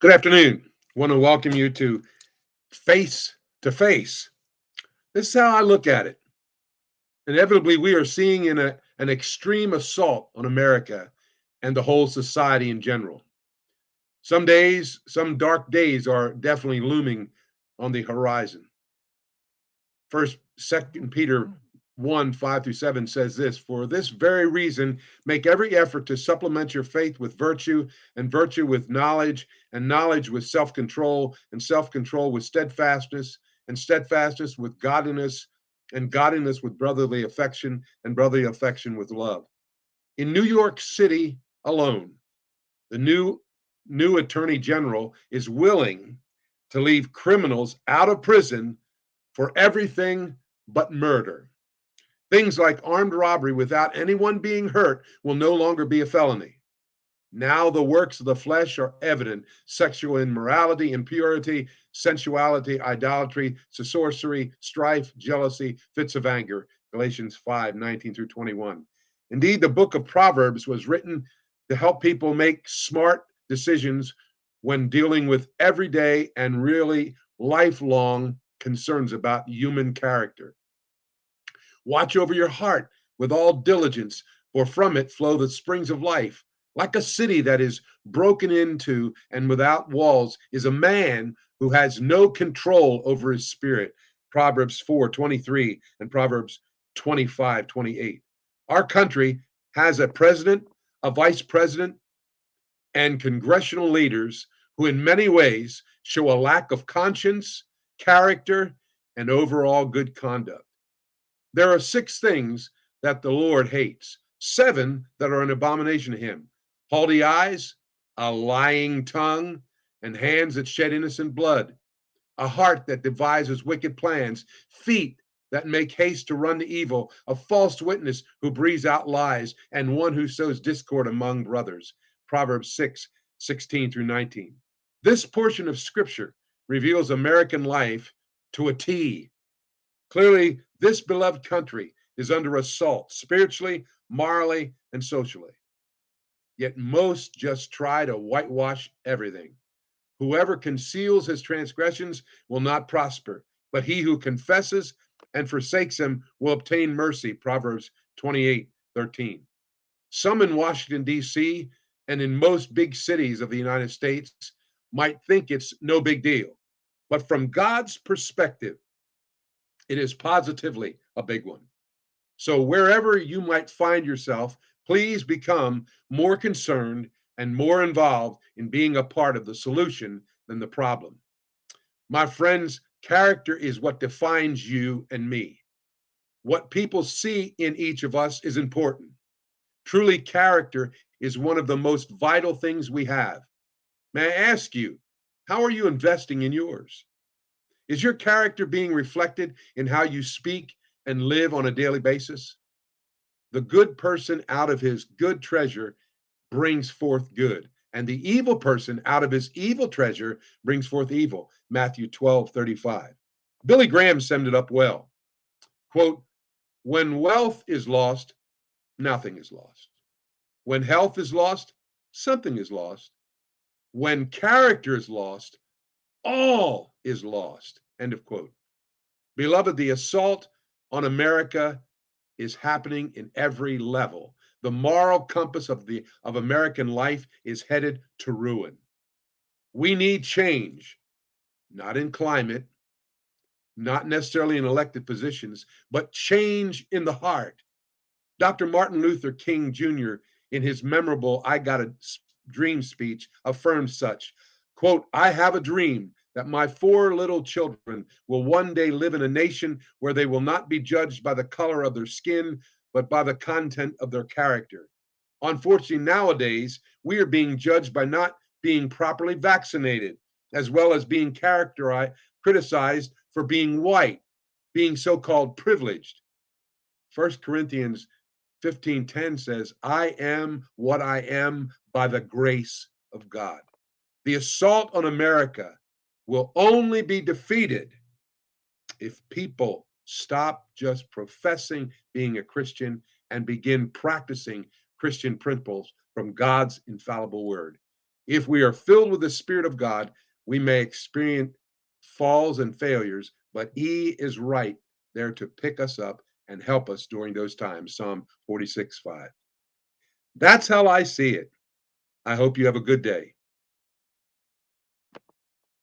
Good afternoon. I want to welcome you to Face to Face. This is how I look at it. Inevitably, we are seeing an extreme assault on America and the whole society in general. Some days, some dark days are definitely looming on the horizon. Second Peter 1, 5 through 7 says this: For this very reason, make every effort to supplement your faith with virtue, and virtue with knowledge, and knowledge with self-control, and self-control with steadfastness, and steadfastness with godliness, and godliness with brotherly affection, and brotherly affection with love. In New York City alone, the new attorney general is willing to leave criminals out of prison for everything but murder. Things like armed robbery without anyone being hurt will no longer be a felony. Now the works of the flesh are evident: sexual immorality, impurity, sensuality, idolatry, sorcery, strife, jealousy, fits of anger. Galatians 5, 19 through 21. Indeed, the book of Proverbs was written to help people make smart decisions when dealing with everyday and really lifelong concerns about human character. Watch over your heart with all diligence, for from it flow the springs of life. Like a city that is broken into and without walls is a man who has no control over his spirit. Proverbs 4:23 and Proverbs 25:28. Our country has a president, a vice president, and congressional leaders who, in many ways, show a lack of conscience, character, and overall good conduct. There are six things that the Lord hates, seven that are an abomination to him: haughty eyes, a lying tongue, and hands that shed innocent blood, a heart that devises wicked plans, feet that make haste to run to evil, a false witness who breathes out lies, and one who sows discord among brothers. Proverbs 6:16 through 19. This portion of scripture reveals American life to a T. Clearly, this beloved country is under assault spiritually, morally, and socially. Yet most just try to whitewash everything. Whoever conceals his transgressions will not prosper, but he who confesses and forsakes them will obtain mercy. Proverbs 28:13. Some in Washington, D.C., and in most big cities of the United States might think it's no big deal. But from God's perspective, it is positively a big one. So, wherever you might find yourself, please become more concerned and more involved in being a part of the solution than the problem. My friends, character is what defines you and me. What people see in each of us is important. Truly, character is one of the most vital things we have. May I ask you, how are you investing in yours? Is your character being reflected in how you speak and live on a daily basis? The good person out of his good treasure brings forth good, and the evil person out of his evil treasure brings forth evil. Matthew 12:35. Billy Graham summed it up well. Quote, when wealth is lost, nothing is lost. When health is lost, something is lost. When character is lost, all is lost. End of quote. Beloved, the assault on America is happening in every level. The moral compass of American life is headed to ruin. We need change, not in climate, not necessarily in elected positions, but change in the heart. Dr. Martin Luther King Jr., in his memorable I Got a Dream speech, affirmed such, quote, I have a dream that my four little children will one day live in a nation where they will not be judged by the color of their skin, but by the content of their character. Unfortunately, nowadays, we are being judged by not being properly vaccinated, as well as being criticized for being white, being so-called privileged. 1 Corinthians 15:10 says, I am what I am by the grace of God. The assault on America will only be defeated if people stop just professing being a Christian and begin practicing Christian principles from God's infallible word. If we are filled with the Spirit of God, we may experience falls and failures, but He is right there to pick us up and help us during those times. Psalm 46:5. That's how I see it. I hope you have a good day.